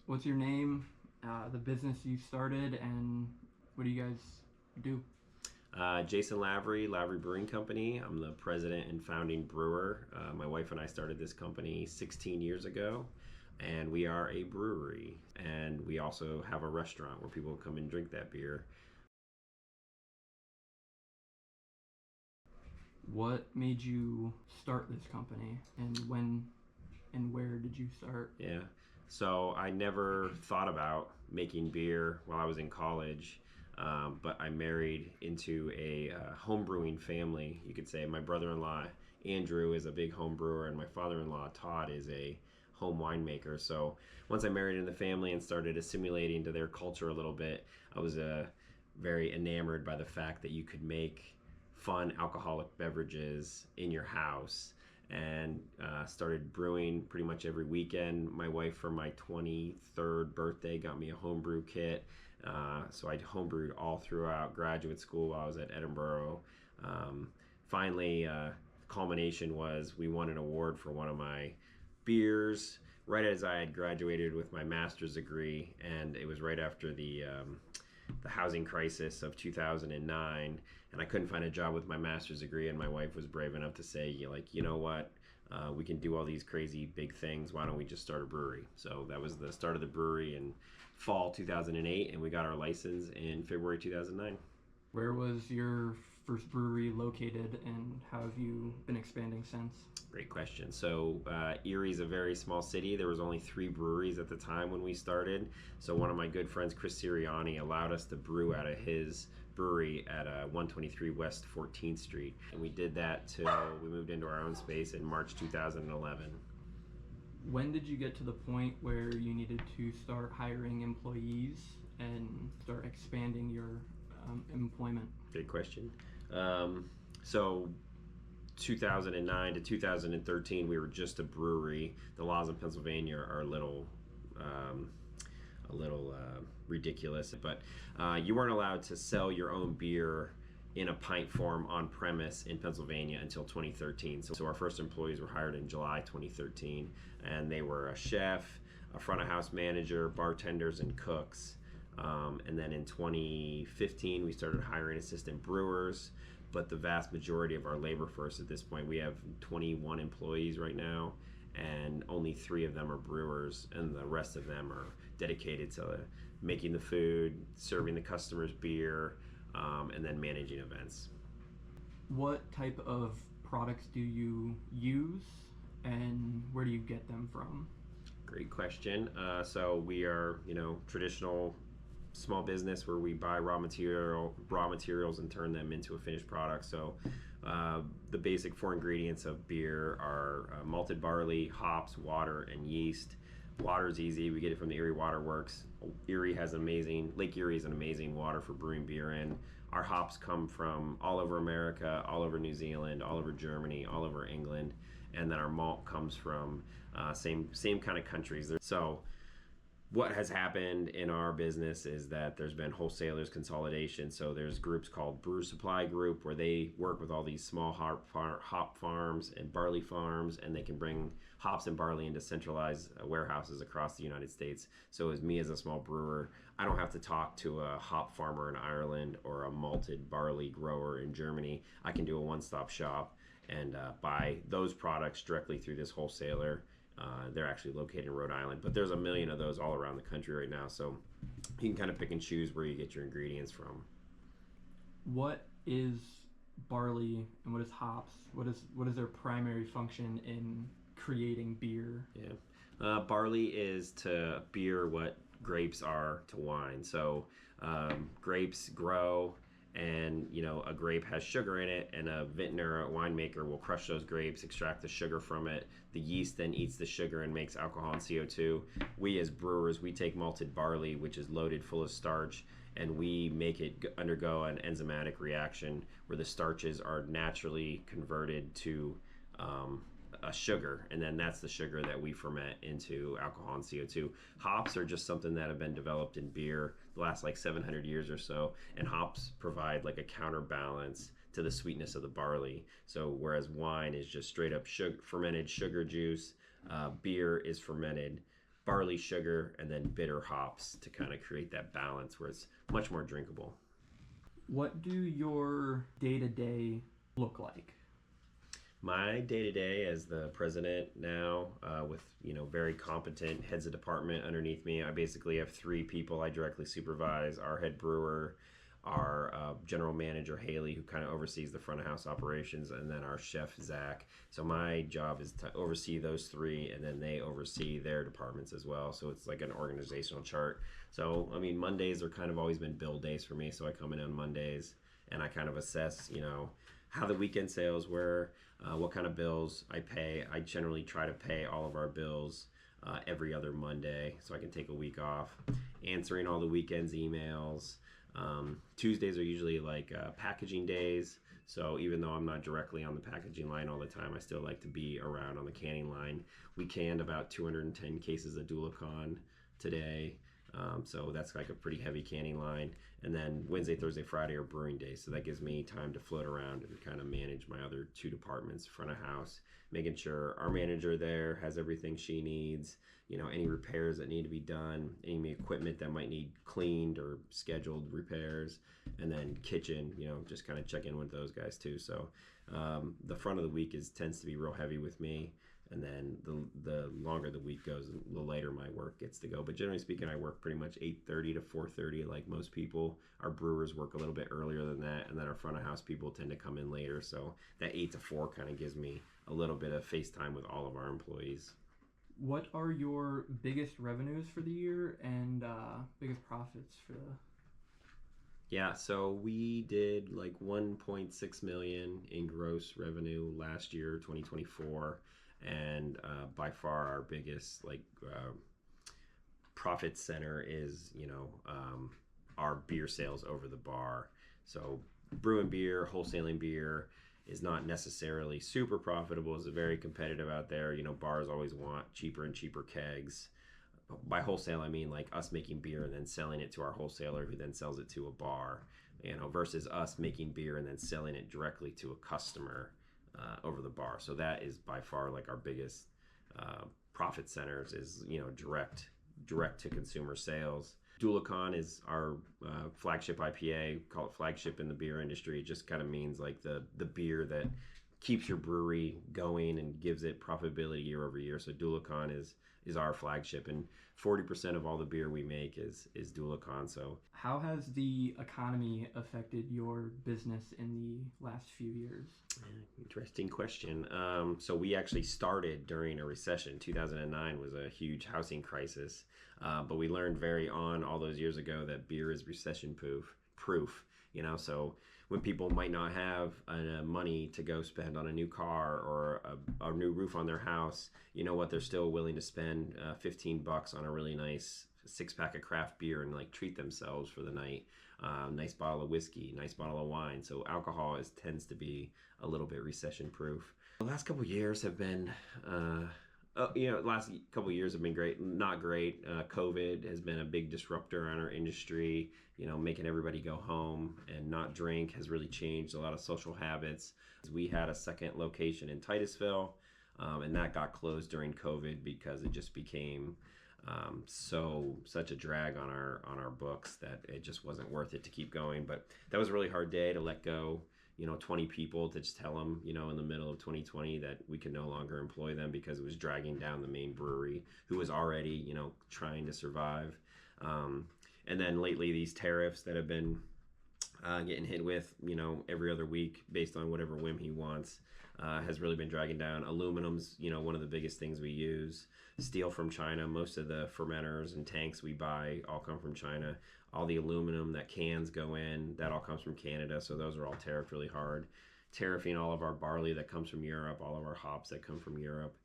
What's your name, the business you started, and what do you guys do? Jason Lavery, Lavery Brewing Company. I'm the president and founding brewer. My wife and I started this company 16 years ago, and we are a brewery. And we also have a restaurant where people come and drink that beer. What made you start this company, and when and where did you start? Yeah. So I never thought about making beer while I was in college, but I married into a home brewing family, you could say. My brother-in-law, Andrew, is a big home brewer, and my father-in-law, Todd, is a home winemaker. So once I married into the family and started assimilating to their culture a little bit, I was very enamored by the fact that you could make fun alcoholic beverages in your house, and started brewing pretty much every weekend. My wife, for my 23rd birthday, got me a homebrew kit. So I homebrewed all throughout graduate school while I was at Edinburgh. Finally, the culmination was we won an award for one of my beers right as I had graduated with my master's degree, and it was right after the housing crisis of 2009, and I couldn't find a job with my master's degree, and my wife was brave enough to say, like, you know what, we can do all these crazy big things, why don't we just start a brewery? So that was the start of the brewery in fall 2008, and we got our license in February 2009. Where was your first brewery located, and how have you been expanding since? Great question. So Erie is a very small city. There was only 3 breweries at the time when we started. So one of my good friends, Chris Sirianni, allowed us to brew out of his brewery at 123 West 14th Street. And we did that till we moved into our own space in March 2011. When did you get to the point where you needed to start hiring employees and start expanding your employment? Good question. So 2009 to 2013, we were just a brewery. The laws in Pennsylvania are a little ridiculous, but you weren't allowed to sell your own beer in a pint form on premise in Pennsylvania until 2013. So our first employees were hired in July 2013, and they were a chef, a front of house manager, bartenders, and cooks. And then in 2015, we started hiring assistant brewers, but the vast majority of our labor force at this point, we have 21 employees right now, and only 3 of them are brewers, and the rest of them are dedicated to making the food, serving the customers beer, and then managing events. What type of products do you use, and where do you get them from? Great question. So we are, traditional small business where we buy raw materials and turn them into a finished product. So the basic 4 ingredients of beer are malted barley, hops, water, and yeast. Water is easy. We get it from the Erie Water Works. Lake Erie is an amazing water for brewing beer in. Our hops come from all over America, all over New Zealand, all over Germany, all over England, and then our malt comes from same kind of countries. So what has happened in our business is that there's been wholesalers consolidation. So there's groups called Brew Supply Group, where they work with all these small hop farms and barley farms, and they can bring hops and barley into centralized warehouses across the United States. So as me as a small brewer, I don't have to talk to a hop farmer in Ireland or a malted barley grower in Germany. I can do a one-stop shop and buy those products directly through this wholesaler. They're actually located in Rhode Island, but there's a million of those all around the country right now. So you can kind of pick and choose where you get your ingredients from. What is barley and what is hops? What is their primary function in creating beer? Yeah, barley is to beer what grapes are to wine. So grapes grow, and a grape has sugar in it, and a vintner, a winemaker, will crush those grapes, extract the sugar from it. The yeast then eats the sugar and makes alcohol and CO2. We as brewers, we take malted barley, which is loaded full of starch, and we make it undergo an enzymatic reaction where the starches are naturally converted to a sugar, and then that's the sugar that we ferment into alcohol and CO2. Hops are just something that have been developed in beer the last like 700 years or so, and hops provide like a counterbalance to the sweetness of the barley. So whereas wine is just straight up fermented sugar juice, beer is fermented barley, sugar, and then bitter hops to kind of create that balance where it's much more drinkable. What do your day-to-day look like? My day-to-day as the president now, with very competent heads of department underneath me, I basically have 3 people I directly supervise: our head brewer, our general manager Haley, who kind of oversees the front of house operations, and then our chef Zach. So my job is to oversee those 3, and then they oversee their departments as well. So it's like an organizational chart. So I mean, Mondays are kind of always been bill days for me. So I come in on Mondays and I kind of assess, how the weekend sales were, what kind of bills I pay. I generally try to pay all of our bills every other Monday, so I can take a week off, answering all the weekend's emails. Tuesdays are usually like packaging days, so even though I'm not directly on the packaging line all the time, I still like to be around on the canning line. We canned about 210 cases of Dulacon today, so that's like a pretty heavy canning line. And then Wednesday, Thursday, Friday are brewing days, so that gives me time to float around and kind of manage my other 2 departments, front of house, making sure our manager there has everything she needs, any repairs that need to be done, any equipment that might need cleaned or scheduled repairs, and then kitchen, just kind of check in with those guys too. So the front of the week tends to be real heavy with me. And then the longer the week goes, the later my work gets to go. But generally speaking, I work pretty much 8:30 to 4:30 like most people. Our brewers work a little bit earlier than that, and then our front of house people tend to come in later. So that 8 to 4 kind of gives me a little bit of face time with all of our employees. What are your biggest revenues for the year and biggest profits for the... Yeah, so we did like 1.6 million in gross revenue last year, 2024. And by far our biggest profit center is our beer sales over the bar. So brewing beer, wholesaling beer is not necessarily super profitable. It's very competitive out there. Bars always want cheaper and cheaper kegs. By wholesale, I mean like us making beer and then selling it to our wholesaler, who then sells it to a bar, versus us making beer and then selling it directly to a customer over the bar. So that is by far like our biggest profit centers is direct to consumer sales. Dulacon is our flagship IPA. Call it flagship in the beer industry. It just kind of means like the beer that keeps your brewery going and gives it profitability year over year. So Dulacon is our flagship, and 40% of all the beer we make is Dulacon. So how has the economy affected your business in the last few years? Interesting question. So we actually started during a recession. 2009 was a huge housing crisis, but we learned very on all those years ago that beer is recession proof. So when people might not have money to go spend on a new car or a new roof on their house, they're still willing to spend $15 on a really nice 6-pack of craft beer and like treat themselves for the night. Nice bottle of whiskey, nice bottle of wine. So alcohol tends to be a little bit recession proof. The last couple of years have been great, not great. COVID has been a big disruptor on our industry. Making everybody go home and not drink has really changed a lot of social habits. We had a second location in Titusville, and that got closed during COVID because it just became such a drag on our books that it just wasn't worth it to keep going. But that was a really hard day to let go 20 people, to just tell them in the middle of 2020 that we could no longer employ them because it was dragging down the main brewery, who was already trying to survive. And then lately, these tariffs that have been getting hit with every other week based on whatever whim he wants has really been dragging down. Aluminum's one of the biggest things we use. Steel from China. Most of the fermenters and tanks we buy all come from China. All the aluminum that cans go in, that all comes from Canada. So those are all tariffed really hard. Tariffing all of our barley that comes from Europe, all of our hops that come from Europe.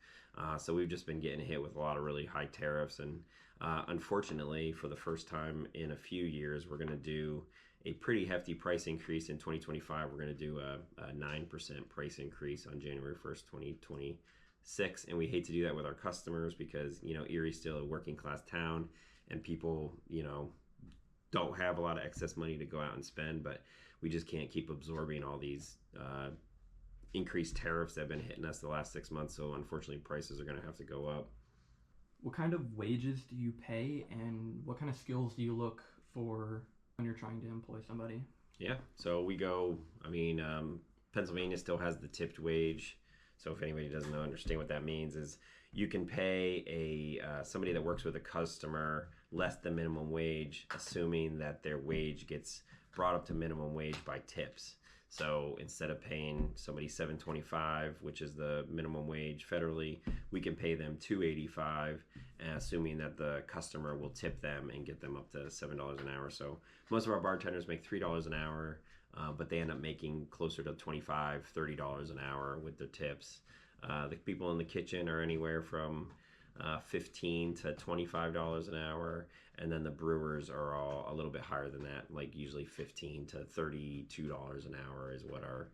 So we've just been getting hit with a lot of really high tariffs. And unfortunately, for the first time in a few years, we're going to do a pretty hefty price increase in 2025. We're going to do a 9% price increase on January 1st, 2026. And we hate to do that with our customers because, Erie's still a working class town and people, don't have a lot of excess money to go out and spend, but we just can't keep absorbing all these increased tariffs that have been hitting us the last 6 months. So unfortunately, prices are going to have to go up. What kind of wages do you pay, and what kind of skills do you look for when you're trying to employ somebody? Yeah, so we go, Pennsylvania still has the tipped wage. So if anybody doesn't understand what that means, is you can pay somebody that works with a customer less than minimum wage, assuming that their wage gets brought up to minimum wage by tips. So instead of paying somebody $7.25, which is the minimum wage federally, we can pay them $2.85, assuming that the customer will tip them and get them up to $7 an hour. So most of our bartenders make $3 an hour, but they end up making closer to $25, $30 an hour with their tips. The people in the kitchen are anywhere from $15 to $25 an hour, and then the brewers are all a little bit higher than that, like usually $15 to $32 an hour is what our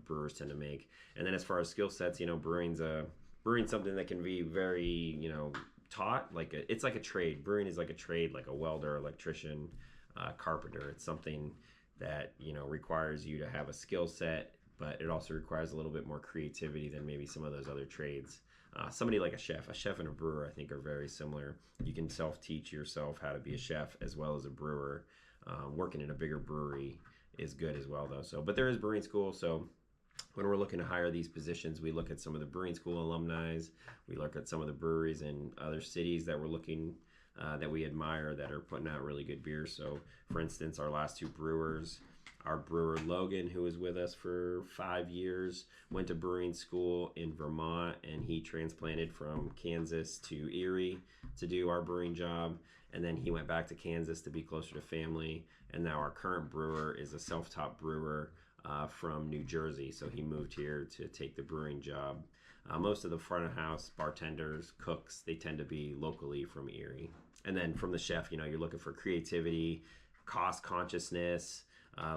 brewers tend to make. And then as far as skill sets, brewing's something that can be very taught. It's like a trade. Brewing is like a trade, like a welder, electrician, carpenter. It's something that requires you to have a skill set, but it also requires a little bit more creativity than maybe some of those other trades. Somebody like a chef and a brewer, I think, are very similar. You can self-teach yourself how to be a chef as well as a brewer. Working in a bigger brewery is good as well, though. But there is brewing school. So when we're looking to hire these positions, we look at some of the brewing school alumni. We look at some of the breweries in other cities that we're looking that we admire that are putting out really good beer. So, for instance, our last two brewers. Our brewer Logan, who was with us for 5 years, went to brewing school in Vermont, and he transplanted from Kansas to Erie to do our brewing job. And then he went back to Kansas to be closer to family. And now our current brewer is a self-taught brewer from New Jersey. So he moved here to take the brewing job. Most of the front of house bartenders, cooks, they tend to be locally from Erie. And then from the chef, you're looking for creativity, cost consciousness,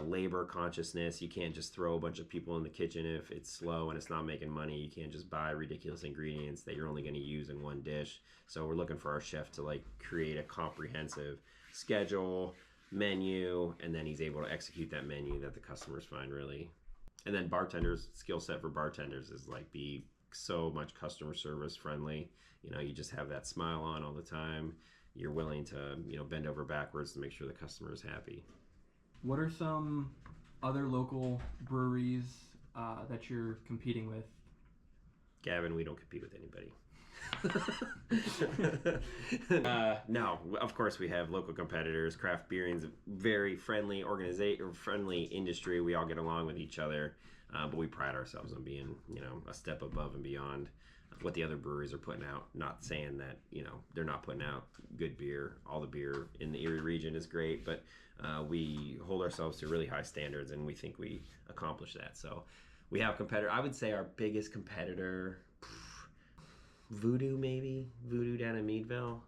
labor consciousness. You can't just throw a bunch of people in the kitchen if it's slow and it's not making money. You can't just buy ridiculous ingredients that you're only going to use in one dish. So we're looking for our chef to create a comprehensive schedule, menu, and then he's able to execute that menu that the customers find really. And then bartenders, skill set for bartenders is be so much customer service friendly. You just have that smile on all the time. You're willing to bend over backwards to make sure the customer is happy. What are some other local breweries that you're competing with? Gavin, we don't compete with anybody. No, of course we have local competitors. Craft beering's a very friendly friendly industry. We all get along with each other, but we pride ourselves on being, a step above and beyond what the other breweries are putting out. Not saying that, they're not putting out good beer. All the beer in the Erie region is great, but we hold ourselves to really high standards, and we think we accomplish that. So we have competitor. I would say our biggest competitor, Voodoo down in Meadville.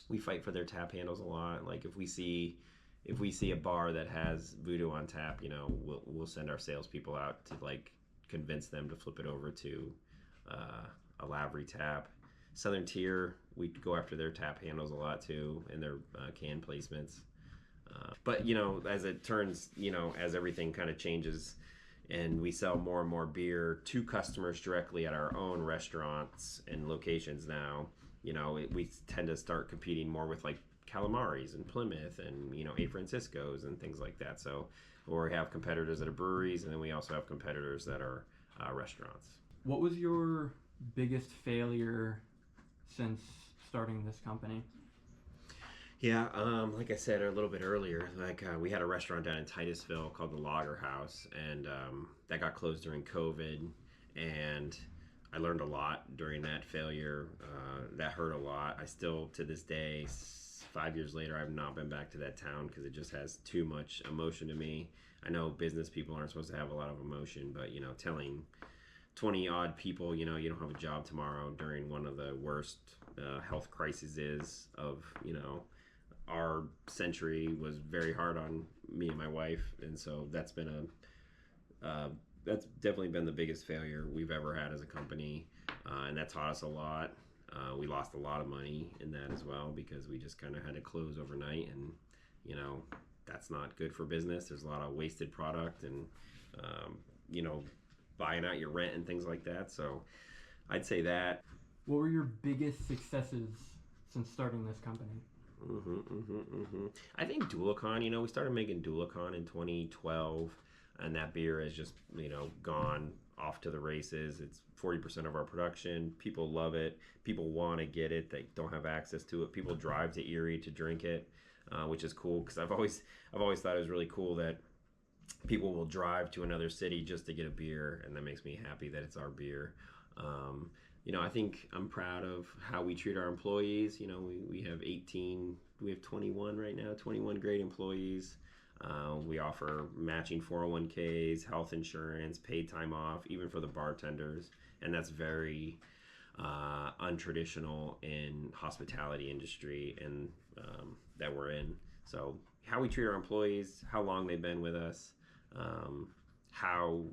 We fight for their tap handles a lot. If we see a bar that has Voodoo on tap, we'll send our salespeople out to convince them to flip it over to a Lavery tap. Southern Tier, we go after their tap handles a lot too, and their can placements. But as it turns, as everything kind of changes, and we sell more and more beer to customers directly at our own restaurants and locations now, we tend to start competing more with Calamaris and Plymouth and A. Francisco's and things like that. So we have competitors that are breweries, and then we also have competitors that are restaurants. What was your biggest failure since starting this company? Yeah, like I said a little bit earlier, we had a restaurant down in Titusville called the Lager House, and that got closed during COVID, and I learned a lot during that failure. That hurt a lot. I still, to this day, 5 years later, I've not been back to that town because it just has too much emotion to me. I know business people aren't supposed to have a lot of emotion, but telling 20 odd people, you don't have a job tomorrow during one of the worst health crises of, our century was very hard on me and my wife. And so that's definitely been the biggest failure we've ever had as a company. And that taught us a lot. We lost a lot of money in that as well because we just kind of had to close overnight, and that's not good for business. There's a lot of wasted product and buying out your rent and things like that. So I'd say that. What were your biggest successes since starting this company? I think Dulicon, we started making Dulicon in 2012, and that beer has just, gone off to the races. It's 40% of our production. People love it. People want to get it. They don't have access to it. People drive to Erie to drink it, which is cool because I've always thought it was really cool that people will drive to another city just to get a beer, and that makes me happy that it's our beer. I think I'm proud of how we treat our employees. We have 18, we have 21 right now, 21 great employees. We offer matching 401ks, health insurance, paid time off, even for the bartenders, and that's very untraditional in hospitality industry and that we're in. So how we treat our employees, how long they've been with us, how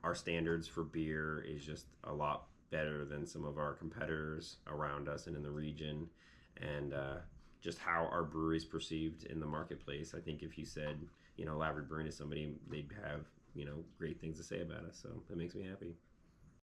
our standards for beer is just a lot better than some of our competitors around us and in the region, and just how our brewery is perceived in the marketplace. I think if you said, Lavery Brewing to somebody, they'd have, great things to say about us. So that makes me happy.